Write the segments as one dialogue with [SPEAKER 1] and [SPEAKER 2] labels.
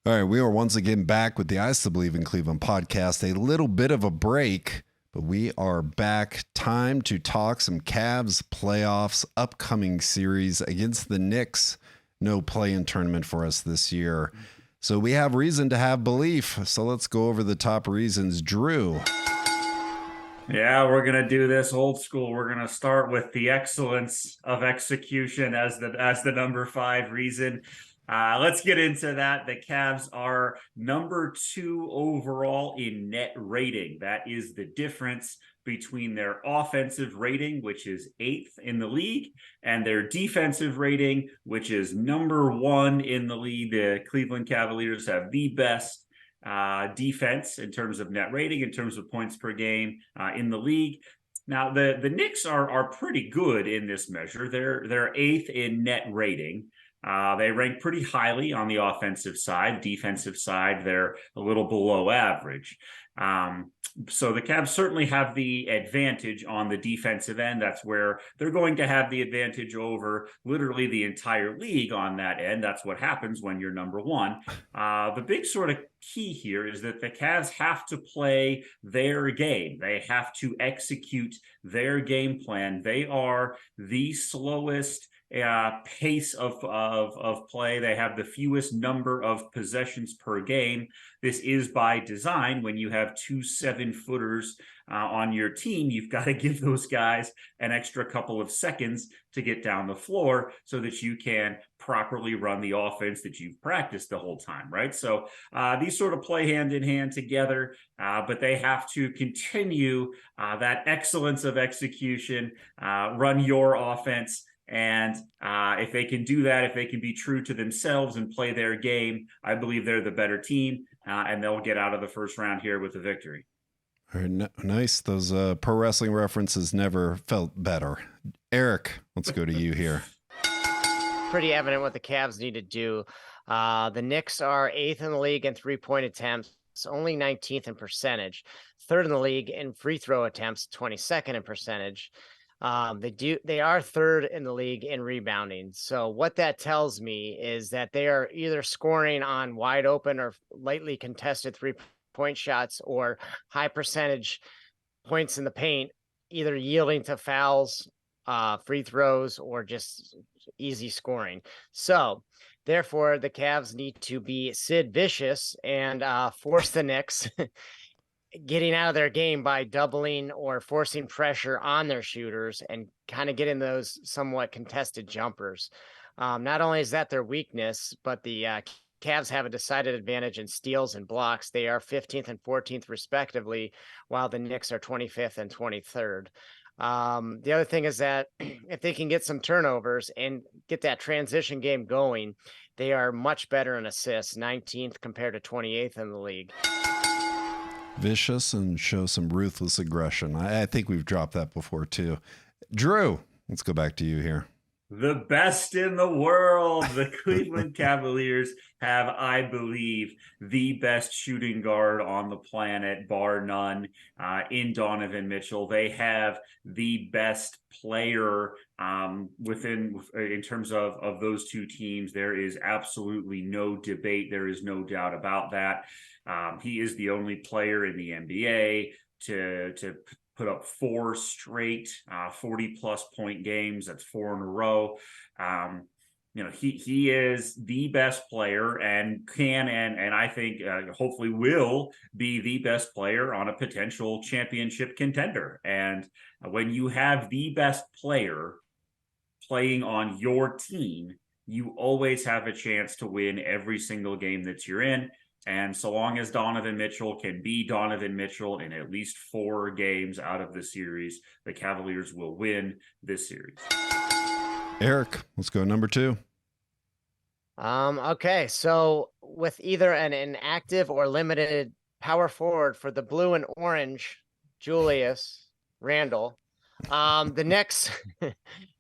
[SPEAKER 1] All right, we are once again back with the I Still Believe in Cleveland podcast. A little bit of a break, but we are back. Time to talk some Cavs playoffs, upcoming series against the Knicks. No play-in tournament for us this year. So we have reason to have belief. So let's go over the top reasons. Drew.
[SPEAKER 2] Yeah, we're gonna do this old school. We're gonna start with the excellence of execution as the number 5 reason. Let's get into that. The Cavs are number 2 overall in net rating. That is the difference between their offensive rating, which is 8th in the league, and their defensive rating, which is number 1 in the league. The Cleveland Cavaliers have the best defense in terms of net rating, in terms of points per game in the league. Now, the Knicks are pretty good in this measure. They're 8th in net rating. They rank pretty highly on the offensive side. Defensive side, they're a little below average. So the Cavs certainly have the advantage on the defensive end. That's where they're going to have the advantage over literally the entire league on that end. That's what happens when you're number 1. The big sort of key here is that the Cavs have to play their game. They have to execute their game plan. They are the slowest pace of play. They have the fewest number of possessions per game. This is by design. When you have 2 7-footers on your team, you've got to give those guys an extra couple of seconds to get down the floor so that you can properly run the offense that you've practiced the whole time, right? So these sort of play hand in hand together, but they have to continue that excellence of execution, run your offense. And if they can do that, if they can be true to themselves and play their game, I believe they're the better team, and they'll get out of the first round here with a victory.
[SPEAKER 1] Nice. Those pro wrestling references never felt better. Eric, let's go to you here.
[SPEAKER 3] Pretty evident what the Cavs need to do. The Knicks are 8th in the league in three-point attempts, only 19th in percentage, 3rd in the league in free throw attempts, 22nd in percentage. They are 3rd in the league in rebounding. So what that tells me is that they are either scoring on wide open or lightly contested 3-point shots or high percentage points in the paint, either yielding to fouls, free throws, or just easy scoring. So therefore the Cavs need to be Sid Vicious and force the Knicks getting out of their game by doubling or forcing pressure on their shooters and kind of getting those somewhat contested jumpers. Not only is that their weakness, but the Cavs have a decided advantage in steals and blocks. They are 15th and 14th respectively, while the Knicks are 25th and 23rd. The other thing is that if they can get some turnovers and get that transition game going, they are much better in assists, 19th compared to 28th in the league.
[SPEAKER 1] Vicious and show some ruthless aggression. I think we've dropped that before too. Drew, let's go back to you here.
[SPEAKER 2] The best in the world. The Cleveland Cavaliers have, I believe, the best shooting guard on the planet, bar none, in Donovan Mitchell. They have the best player in terms of those two teams. There is absolutely no debate. There is no doubt about that. He is the only player in the NBA to put up 4 straight 40-plus point games. That's 4 in a row. He is the best player and can and I think hopefully will be the best player on a potential championship contender. And when you have the best player playing on your team, you always have a chance to win every single game that you're in. And so long as Donovan Mitchell can be Donovan Mitchell in at least 4 games out of the series, the Cavaliers will win this series.
[SPEAKER 1] Eric, let's go number 2.
[SPEAKER 3] Okay, so with either an inactive or limited power forward for the blue and orange, Julius Randle, the Knicks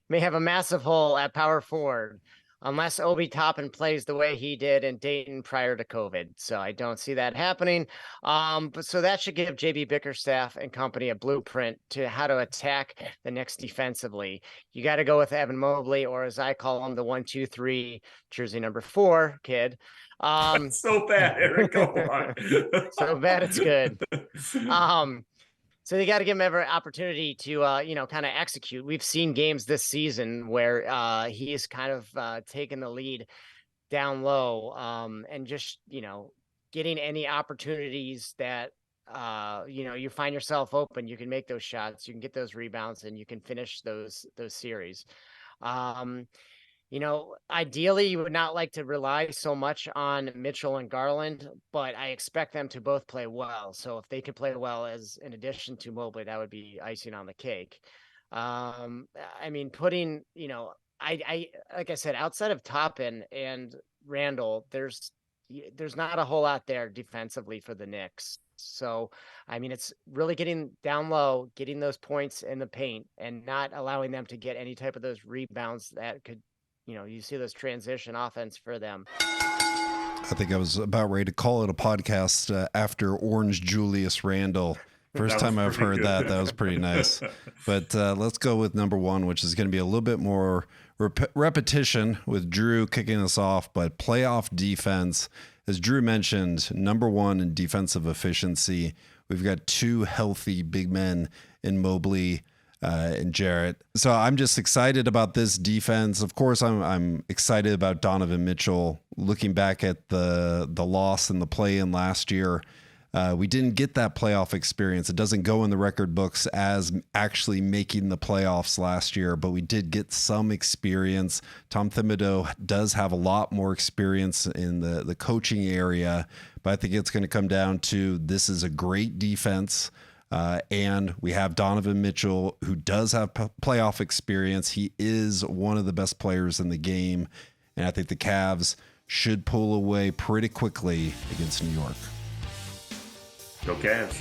[SPEAKER 3] may have a massive hole at power forward. unless Obi Toppin plays the way he did in Dayton prior to COVID. So I don't see that happening. But so that should give JB Bickerstaff and company a blueprint to how to attack the Knicks defensively. You got to go with Evan Mobley, or as I call him, the 1-2-3 jersey number 4 kid.
[SPEAKER 2] So bad, Eric. Go on.
[SPEAKER 3] So bad it's good. So they got to give him every opportunity to, kind of execute. We've seen games this season where he's kind of taken the lead down low and just, getting any opportunities that, you find yourself open. You can make those shots, you can get those rebounds, and you can finish those series. Ideally, you would not like to rely so much on Mitchell and Garland, but I expect them to both play well. So if they could play well as in addition to Mobley, that would be icing on the cake. Putting, I like I said, outside of Toppin and Randall, there's not a whole lot there defensively for the Knicks. So, it's really getting down low, getting those points in the paint, and not allowing them to get any type of those rebounds that could, you see those transition offense for them.
[SPEAKER 1] I think I was about ready to call it a podcast after Orange Julius Randle. First time I've heard that. That was pretty nice. But let's go with number 1, which is going to be a little bit more repetition with Drew kicking us off, but playoff defense. As Drew mentioned, number 1 in defensive efficiency. We've got 2 healthy big men in Mobley and Jarrett. So I'm just excited about this defense. Of course, I'm excited about Donovan Mitchell. Looking back at the loss in the play-in last year, we didn't get that playoff experience. It doesn't go in the record books as actually making the playoffs last year, but we did get some experience. Tom Thibodeau does have a lot more experience in the coaching area, but I think it's going to come down to this is a great defense. And we have Donovan Mitchell, who does have playoff experience. He is one of the best players in the game. And I think the Cavs should pull away pretty quickly against New York.
[SPEAKER 2] Go Cavs.